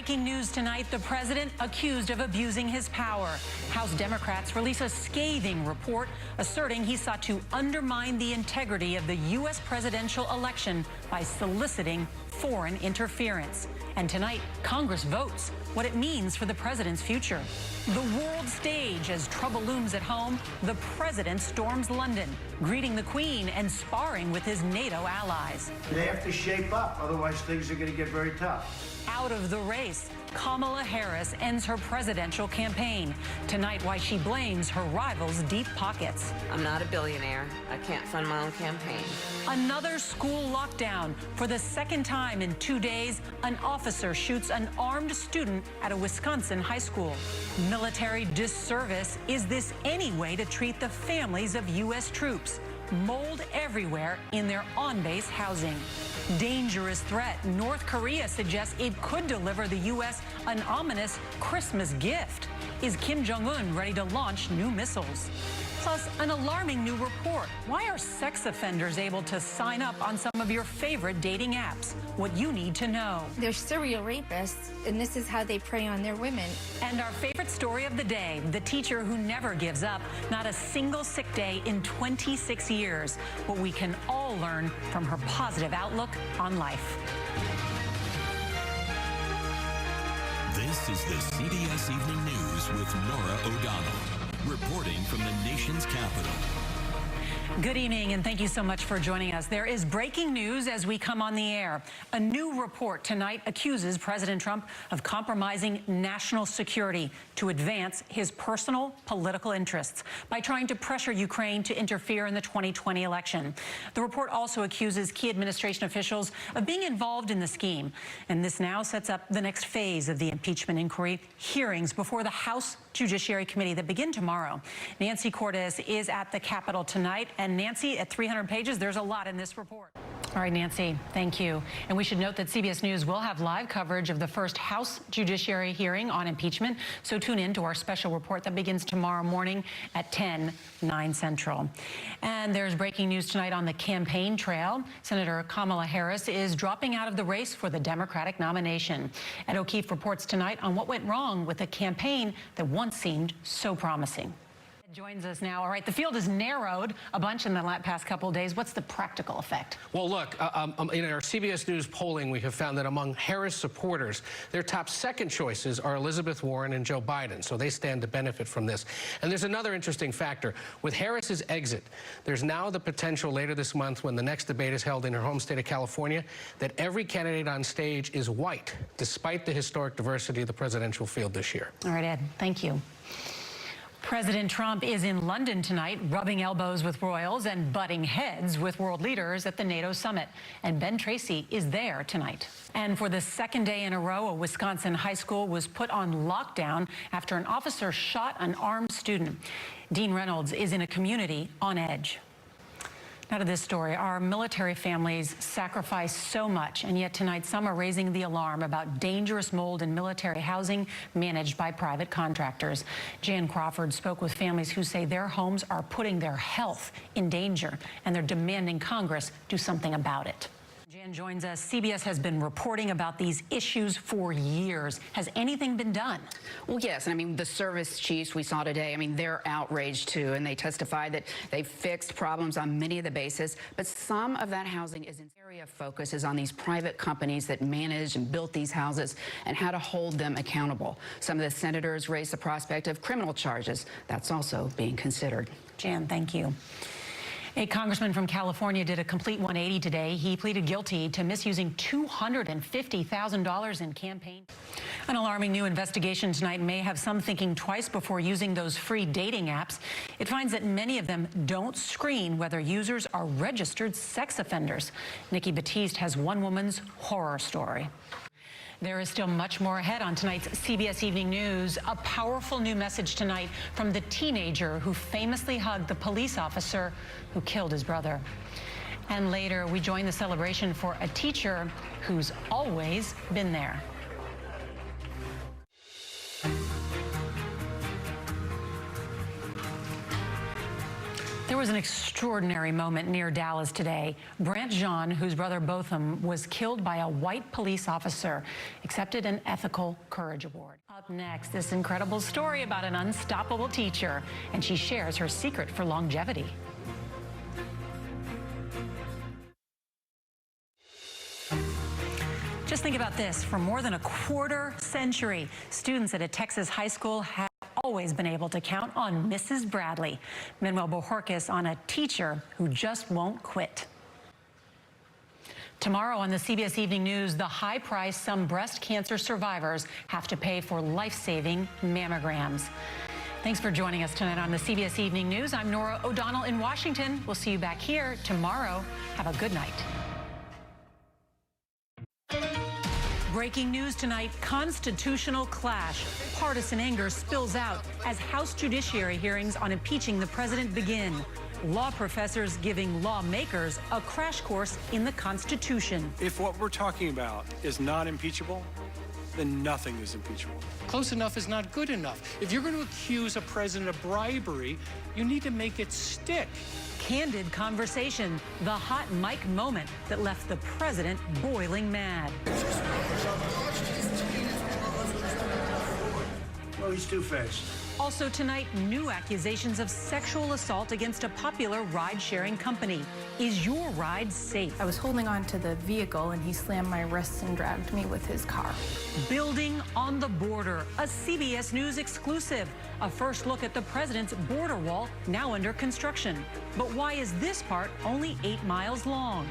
breaking news tonight. The president accused of abusing his power. House Democrats release a scathing report asserting he sought to undermine the integrity of the U.S. presidential election by soliciting foreign interference. And tonight, Congress votes what it means for the president's future. The world stage as trouble looms at home, the president storms London, greeting the Queen and sparring with his NATO allies. They have to shape up, otherwise things are going to get very tough. Out of the race, Kamala Harris ends her presidential campaign. Tonight, why she blames her rival's deep pockets. I'm not a billionaire. I can't fund my own campaign. Another school lockdown. For the second time in 2 days, an officer shoots an armed student at a Wisconsin high school. Military disservice. Is this any way to treat the families of U.S. troops? Mold everywhere in their on-base housing. Dangerous threat. North Korea suggests it could deliver the U.S. an ominous Christmas gift. Is Kim Jong-un ready to launch new missiles? Plus, an alarming new report. Why are sex offenders able to sign up on some of your favorite dating apps? What you need to know. They're serial rapists, and this is how they prey on their women. And our favorite story of the day, the teacher who never gives up, not a single sick day in 26 years. What we can all learn from her positive outlook on life. This is the CBS Evening News with Norah O'Donnell, reporting from the nation's capital. Good evening, and thank you so much for joining us. There is breaking news as we come on the air. A new report tonight accuses President Trump of compromising national security to advance his personal political interests by trying to pressure Ukraine to interfere in the 2020 election. The report also accuses key administration officials of being involved in the scheme. And this now sets up the next phase of the impeachment inquiry, hearings before the House Judiciary Committee that begin tomorrow. Nancy Cordes is at the Capitol tonight. And Nancy, at 300 pages, there's a lot in this report. All right, Nancy, thank you. And we should note that CBS News will have live coverage of the first House Judiciary hearing on impeachment. So tune in to our special report that begins tomorrow morning at 9 Central. And there's breaking news tonight on the campaign trail. Senator Kamala Harris is dropping out of the race for the Democratic nomination. Ed O'Keefe reports tonight on what went wrong with a campaign that once seemed so promising. Joins us now. All right, the field has narrowed a bunch in the past couple of days. What's the practical effect? Well, look, in our CBS News polling, we have found that among Harris supporters, their top second choices are Elizabeth Warren and Joe Biden, so they stand to benefit from this. And there's another interesting factor. With Harris's exit, there's now the potential later this month, when the next debate is held in her home state of California, that every candidate on stage is white, despite the historic diversity of the presidential field this year. All right, Ed, thank you. President Trump is in London tonight, rubbing elbows with royals and butting heads with world leaders at the NATO summit. And Ben Tracy is there tonight. And for the second day in a row, a Wisconsin high school was put on lockdown after an officer shot an armed student. Dean Reynolds is in a community on edge. Now to this story. Our military families sacrifice so much, and yet tonight some are raising the alarm about dangerous mold in military housing managed by private contractors. Jan Crawford spoke with families who say their homes are putting their health in danger, and they're demanding Congress do something about it. Jan joins us. CBS has been reporting about these issues for years. Has anything been done? Well, yes. And I mean, the service chiefs we saw today, I mean, they're outraged too. And they testified that they've fixed problems on many of the bases. But some of that housing is in area of focus is on these private companies that manage and built these houses and how to hold them accountable. Some of the senators raised the prospect of criminal charges. That's also being considered. Jan, thank you. A congressman from California did a complete 180 today. He pleaded guilty to misusing $250,000 in campaign. An alarming new investigation tonight may have some thinking twice before using those free dating apps. It finds that many of them don't screen whether users are registered sex offenders. Nikki Batiste has one woman's horror story. There is still much more ahead on tonight's CBS Evening News. A powerful new message tonight from the teenager who famously hugged the police officer who killed his brother. And later, we join the celebration for a teacher who's always been there. There was an extraordinary moment near Dallas today. Brant Jean, whose brother Botham was killed by a white police officer, accepted an Ethical Courage Award. Up next, this incredible story about an unstoppable teacher, and she shares her secret for longevity. Just think about this. For more than a quarter century, students at a Texas high school have always been able to count on Mrs. Bradley. Manuel Bojorquez on a teacher who just won't quit. Tomorrow on the CBS Evening News, the high price some breast cancer survivors have to pay for life-saving mammograms. Thanks for joining us tonight on the CBS Evening News. I'm Norah O'Donnell in Washington. We'll see you back here tomorrow. Have a good night. Breaking news tonight, constitutional clash. Partisan anger spills out as House Judiciary hearings on impeaching the president begin. Law professors giving lawmakers a crash course in the Constitution. If what we're talking about is not impeachable, then nothing is impeachable. Close enough is not good enough. If you're going to accuse a president of bribery, you need to make it stick. Candid conversation, the hot mic moment that left the president boiling mad. Well, he's two-faced. Also tonight, new accusations of sexual assault against a popular ride-sharing company. Is your ride safe? I was holding on to the vehicle and he slammed my wrists and dragged me with his car. Building on the border, a CBS News exclusive. A first look at the president's border wall now under construction. But why is this part only 8 miles long?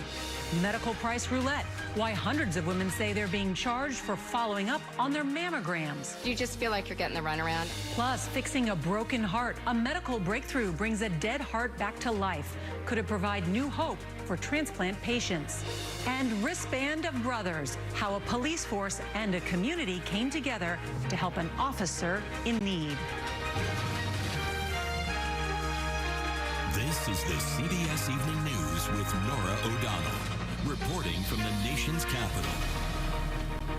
Medical price roulette. Why hundreds of women say they're being charged for following up on their mammograms. Do you just feel like you're getting the runaround? Plus, fixing a broken heart. A medical breakthrough brings a dead heart back to life. Could it provide new hope for transplant patients? And Wristband of Brothers. How a police force and a community came together to help an officer in need. This is the CBS Evening News with Norah O'Donnell, reporting from the nation's capital.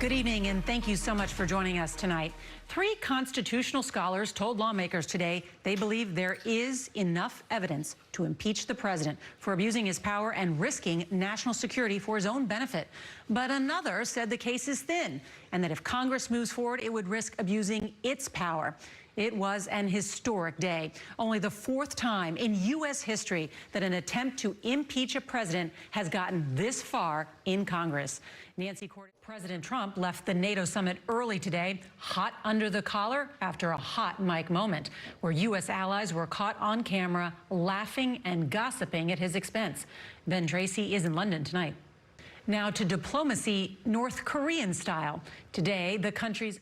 Good evening, and thank you so much for joining us tonight. 3 constitutional scholars told lawmakers today they believe there is enough evidence to impeach the president for abusing his power and risking national security for his own benefit. But another said the case is thin, and that if Congress moves forward, it would risk abusing its power. It was an historic day, only the 4th time in U.S. history that an attempt to impeach a president has gotten this far in Congress. President Trump left the NATO summit early today, hot under the collar after a hot mic moment, where U.S. allies were caught on camera laughing and gossiping at his expense. Ben Tracy is in London tonight. Now to diplomacy, North Korean style. Today, the country's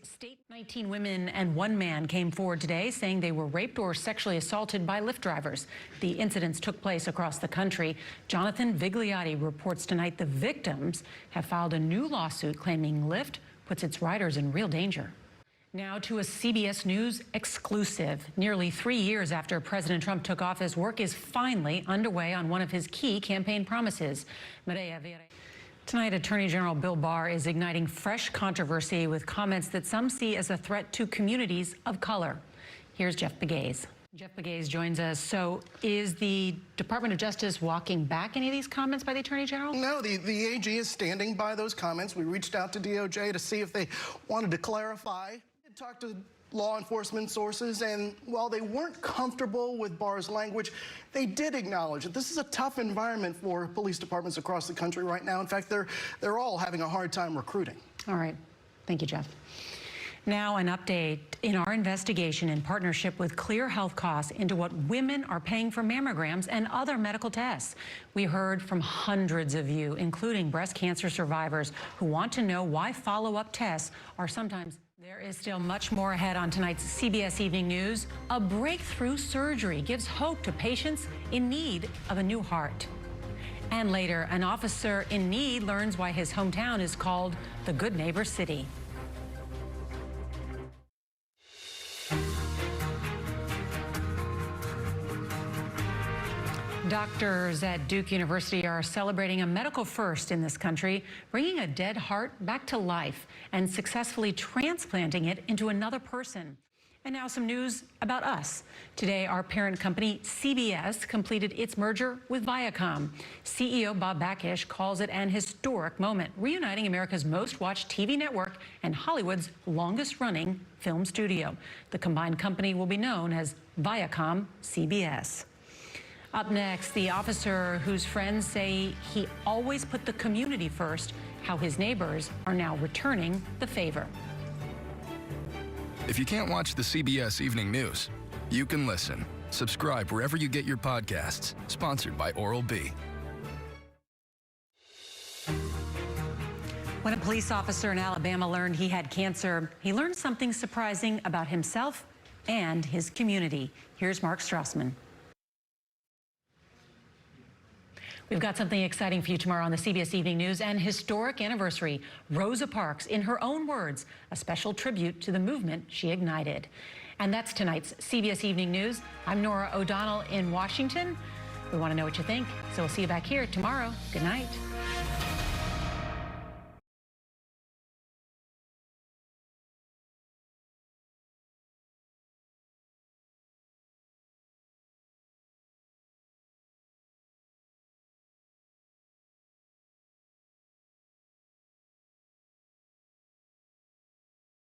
19 women and 1 man came forward today saying they were raped or sexually assaulted by Lyft drivers. The incidents took place across the country. Jonathan Vigliotti reports tonight the victims have filed a new lawsuit claiming Lyft puts its riders in real danger. Now to a CBS News exclusive. Nearly 3 years after President Trump took office, work is finally underway on one of his key campaign promises. Tonight, Attorney General Bill Barr is igniting fresh controversy with comments that some see as a threat to communities of color. Here's Jeff Pegues. Jeff Pegues joins us. So is the Department of Justice walking back any of these comments by the Attorney General? No, the AG is standing by those comments. We reached out to DOJ to see if they wanted to clarify. We did talk to law enforcement sources, and while they weren't comfortable with Barr's language, they did acknowledge that this is a tough environment for police departments across the country right now. In fact, they're all having a hard time recruiting. All right. Thank you, Jeff. Now an update in our investigation in partnership with Clear Health Costs into what women are paying for mammograms and other medical tests. We heard from hundreds of you, including breast cancer survivors, who want to know why follow-up tests are sometimes. There is still much more ahead on tonight's CBS Evening News. A breakthrough surgery gives hope to patients in need of a new heart. And later, an officer in need learns why his hometown is called the Good Neighbor City. Doctors at Duke University are celebrating a medical first in this country, bringing a dead heart back to life and successfully transplanting it into another person. And now some news about us. Today, our parent company, CBS, completed its merger with Viacom. CEO Bob Bakish calls it an historic moment, reuniting America's most watched TV network and Hollywood's longest-running film studio. The combined company will be known as Viacom CBS. Up next, the officer whose friends say he always put the community first, how his neighbors are now returning the favor. If you can't watch the CBS Evening News, you can listen. Subscribe wherever you get your podcasts. Sponsored by Oral-B. When a police officer in Alabama learned he had cancer, he learned something surprising about himself and his community. Here's Mark Strassman. We've got something exciting for you tomorrow on the CBS Evening News, an historic anniversary. Rosa Parks, in her own words, a special tribute to the movement she ignited. And that's tonight's CBS Evening News. I'm Norah O'Donnell in Washington. We want to know what you think, so we'll see you back here tomorrow. Good night.